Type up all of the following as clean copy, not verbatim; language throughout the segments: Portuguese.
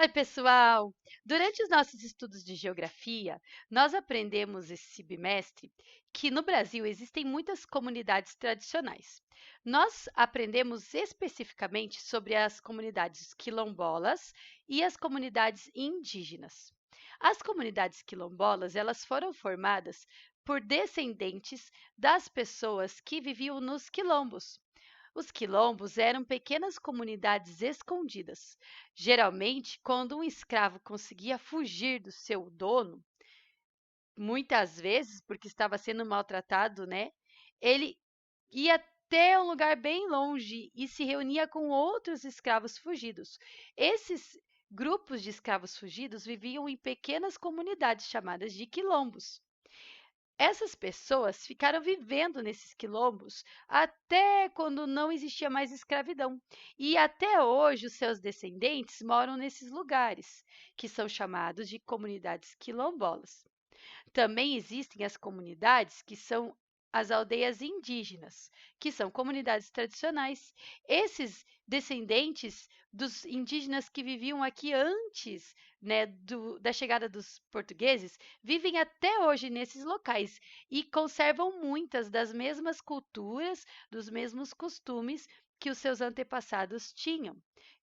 Oi, pessoal! Durante os nossos estudos de geografia, nós aprendemos esse bimestre que no Brasil existem muitas comunidades tradicionais. Nós aprendemos especificamente sobre as comunidades quilombolas e as comunidades indígenas. As comunidades quilombolas, elas foram formadas por descendentes das pessoas que viviam nos quilombos. Os quilombos eram pequenas comunidades escondidas. Geralmente, quando um escravo conseguia fugir do seu dono, muitas vezes porque estava sendo maltratado, né? Ele ia até um lugar bem longe e se reunia com outros escravos fugidos. Esses grupos de escravos fugidos viviam em pequenas comunidades chamadas de quilombos. Essas pessoas ficaram vivendo nesses quilombos até quando não existia mais escravidão. E até hoje os seus descendentes moram nesses lugares, que são chamados de comunidades quilombolas. Também existem as comunidades que são as aldeias indígenas, que são comunidades tradicionais. Esses descendentes dos indígenas que viviam aqui antes, né, da chegada dos portugueses, vivem até hoje nesses locais e conservam muitas das mesmas culturas, dos mesmos costumes que os seus antepassados tinham.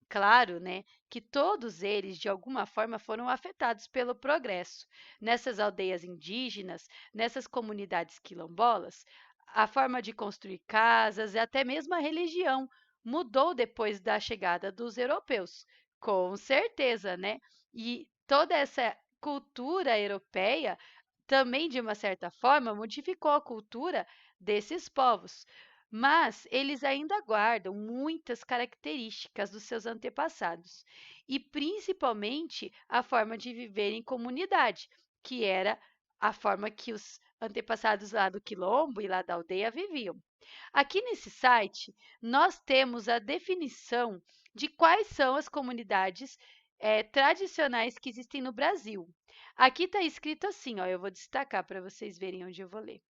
Claro, né, que todos eles, de alguma forma, foram afetados pelo progresso. Nessas aldeias indígenas, nessas comunidades quilombolas, a forma de construir casas e até mesmo a religião mudou depois da chegada dos europeus, com certeza, né? E toda essa cultura europeia também, de uma certa forma, modificou a cultura desses povos. Mas eles ainda guardam muitas características dos seus antepassados, e principalmente a forma de viver em comunidade, que era a forma que os antepassados lá do quilombo e lá da aldeia viviam. Aqui nesse site, nós temos a definição de quais são as comunidades tradicionais que existem no Brasil. Aqui está escrito assim, ó, eu vou destacar para vocês verem onde eu vou ler.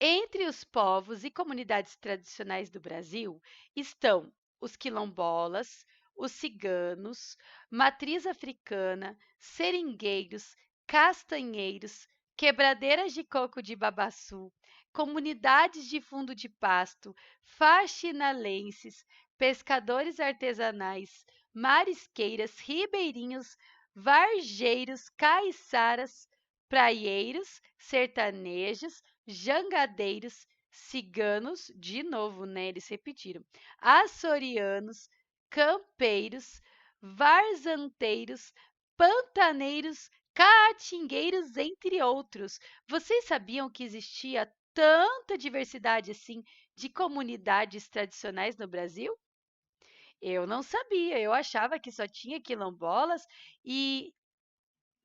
Entre os povos e comunidades tradicionais do Brasil estão os quilombolas, os ciganos, matriz africana, seringueiros, castanheiros, quebradeiras de coco de babaçu, comunidades de fundo de pasto, faxinalenses, pescadores artesanais, marisqueiras, ribeirinhos, varjeiros, caiçaras, praieiros, sertanejos, jangadeiros, ciganos, de novo, né? Eles repetiram, açorianos, campeiros, varzanteiros, pantaneiros, caatingueiros, entre outros. Vocês sabiam que existia tanta diversidade assim de comunidades tradicionais no Brasil? Eu não sabia, eu achava que só tinha quilombolas e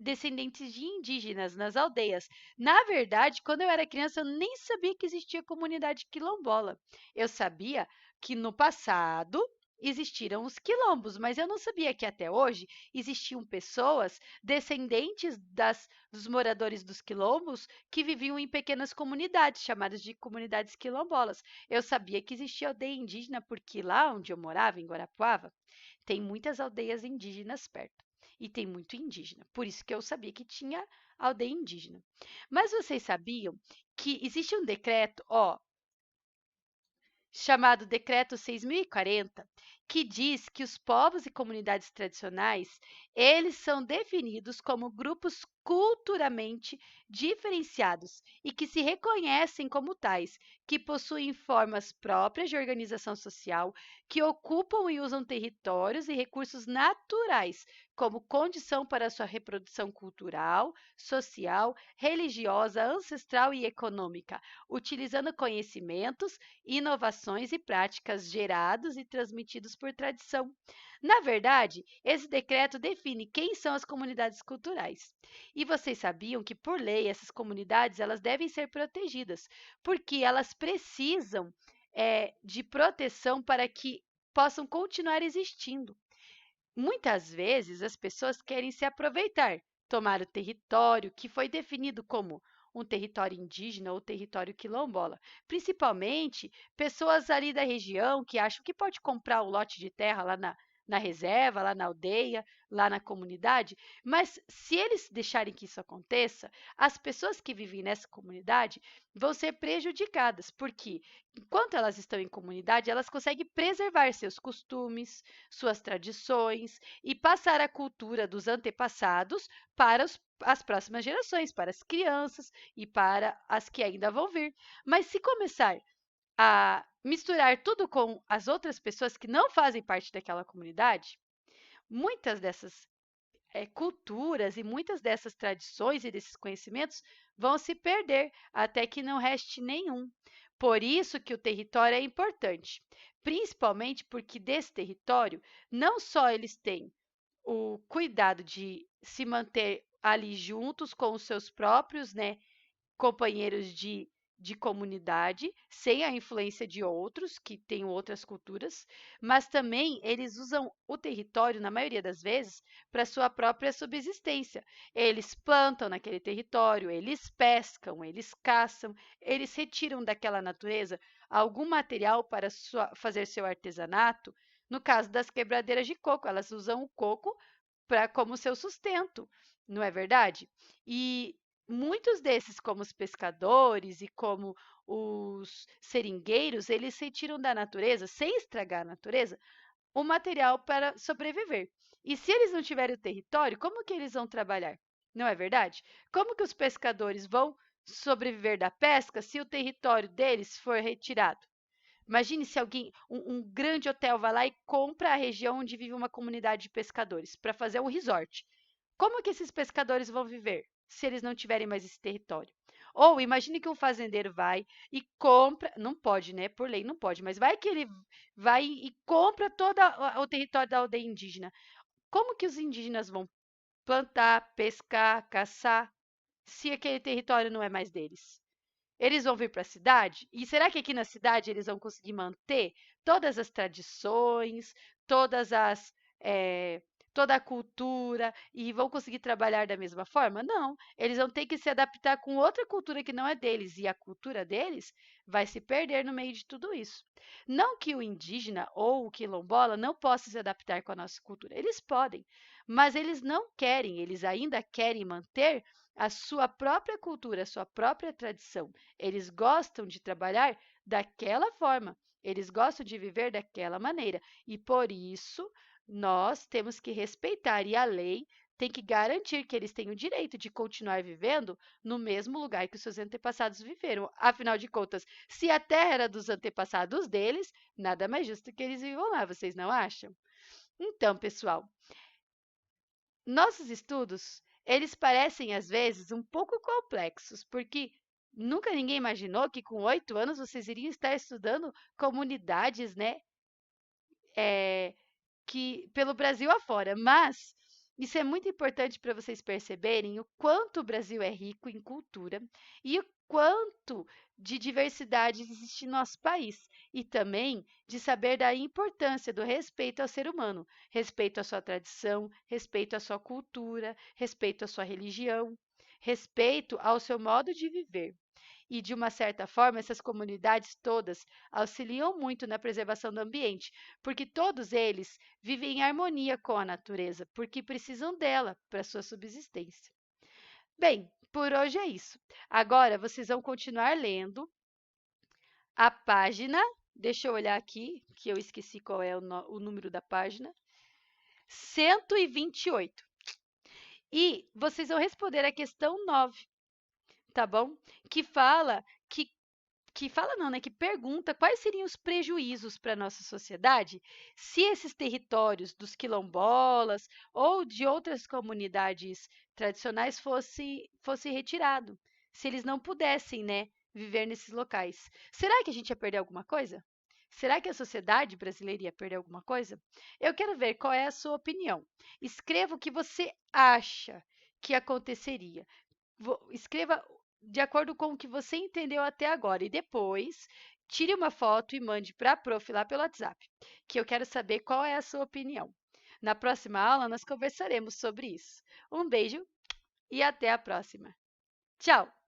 descendentes de indígenas nas aldeias. Na verdade, quando eu era criança, eu nem sabia que existia comunidade quilombola. Eu sabia que no passado existiram os quilombos, mas eu não sabia que até hoje existiam pessoas descendentes dos moradores dos quilombos que viviam em pequenas comunidades, chamadas de comunidades quilombolas. Eu sabia que existia aldeia indígena porque lá onde eu morava, em Guarapuava, tem muitas aldeias indígenas perto e tem muito indígena. Por isso que eu sabia que tinha aldeia indígena. Mas vocês sabiam que existe um decreto, ó, chamado Decreto 6040, que diz que os povos e comunidades tradicionais, eles são definidos como grupos culturalmente diferenciados e que se reconhecem como tais, que possuem formas próprias de organização social, que ocupam e usam territórios e recursos naturais como condição para sua reprodução cultural, social, religiosa, ancestral e econômica, utilizando conhecimentos, inovações e práticas gerados e transmitidos por tradição. Na verdade, esse decreto define quem são as comunidades culturais. E vocês sabiam que, por lei, essas comunidades elas devem ser protegidas, porque elas precisam de proteção para que possam continuar existindo. Muitas vezes as pessoas querem se aproveitar, tomar o território que foi definido como um território indígena ou território quilombola. Principalmente pessoas ali da região que acham que pode comprar o lote de terra lá na reserva, lá na aldeia, lá na comunidade, mas se eles deixarem que isso aconteça, as pessoas que vivem nessa comunidade vão ser prejudicadas, porque enquanto elas estão em comunidade, elas conseguem preservar seus costumes, suas tradições e passar a cultura dos antepassados para as próximas gerações, para as crianças e para as que ainda vão vir. Mas se começar a misturar tudo com as outras pessoas que não fazem parte daquela comunidade, muitas dessas culturas e muitas dessas tradições e desses conhecimentos vão se perder até que não reste nenhum. Por isso que o território é importante, principalmente porque desse território não só eles têm o cuidado de se manter ali juntos com os seus próprios, né, companheiros de comunidade, sem a influência de outros que têm outras culturas, mas também eles usam o território, na maioria das vezes, para sua própria subsistência. Eles plantam naquele território, eles pescam, eles caçam, eles retiram daquela natureza algum material para fazer seu artesanato. No caso das quebradeiras de coco, elas usam o coco como seu sustento, não é verdade? E muitos desses, como os pescadores e como os seringueiros, eles retiram da natureza, sem estragar a natureza, o material para sobreviver. E se eles não tiverem o território, como que eles vão trabalhar? Não é verdade? Como que os pescadores vão sobreviver da pesca se o território deles for retirado? Imagine se alguém, um grande hotel vai lá e compra a região onde vive uma comunidade de pescadores para fazer um resort. Como que esses pescadores vão viver se eles não tiverem mais esse território? Ou imagine que um fazendeiro vai e compra, não pode, né? Por lei não pode, mas vai que ele vai e compra todo o território da aldeia indígena. Como que os indígenas vão plantar, pescar, caçar, se aquele território não é mais deles? Eles vão vir para a cidade? E será que aqui na cidade eles vão conseguir manter todas as tradições, todas as, eh, toda a cultura e vão conseguir trabalhar da mesma forma? Não, eles vão ter que se adaptar com outra cultura que não é deles e a cultura deles vai se perder no meio de tudo isso. Não que o indígena ou o quilombola não possa se adaptar com a nossa cultura, eles podem, mas eles não querem, eles ainda querem manter a sua própria cultura, a sua própria tradição. Eles gostam de trabalhar daquela forma, eles gostam de viver daquela maneira. E por isso nós temos que respeitar e a lei tem que garantir que eles têm o direito de continuar vivendo no mesmo lugar que os seus antepassados viveram. Afinal de contas, se a terra era dos antepassados deles, nada mais justo que eles vivam lá, vocês não acham? Então, pessoal, nossos estudos, eles parecem às vezes um pouco complexos, porque nunca ninguém imaginou que com 8 anos vocês iriam estar estudando comunidades, né, que pelo Brasil afora. Mas isso é muito importante para vocês perceberem o quanto o Brasil é rico em cultura e o quanto de diversidade existe no nosso país. E também de saber da importância do respeito ao ser humano, respeito à sua tradição, respeito à sua cultura, respeito à sua religião, respeito ao seu modo de viver. E, de uma certa forma, essas comunidades todas auxiliam muito na preservação do ambiente, porque todos eles vivem em harmonia com a natureza, porque precisam dela para sua subsistência. Bem, por hoje é isso. Agora vocês vão continuar lendo a página. Deixa eu olhar aqui, que eu esqueci qual é o número da página. 128. E vocês vão responder a questão 9, tá bom? Que fala que fala não, né, que pergunta quais seriam os prejuízos para a nossa sociedade se esses territórios dos quilombolas ou de outras comunidades tradicionais fosse retirado, se eles não pudessem, né, viver nesses locais. Será que a gente ia perder alguma coisa? Será que a sociedade brasileira ia perder alguma coisa? Eu quero ver qual é a sua opinião. Escreva o que você acha que aconteceria. Escreva de acordo com o que você entendeu até agora e depois tire uma foto e mande para a prof lá pelo WhatsApp, que eu quero saber qual é a sua opinião. Na próxima aula, nós conversaremos sobre isso. Um beijo e até a próxima. Tchau!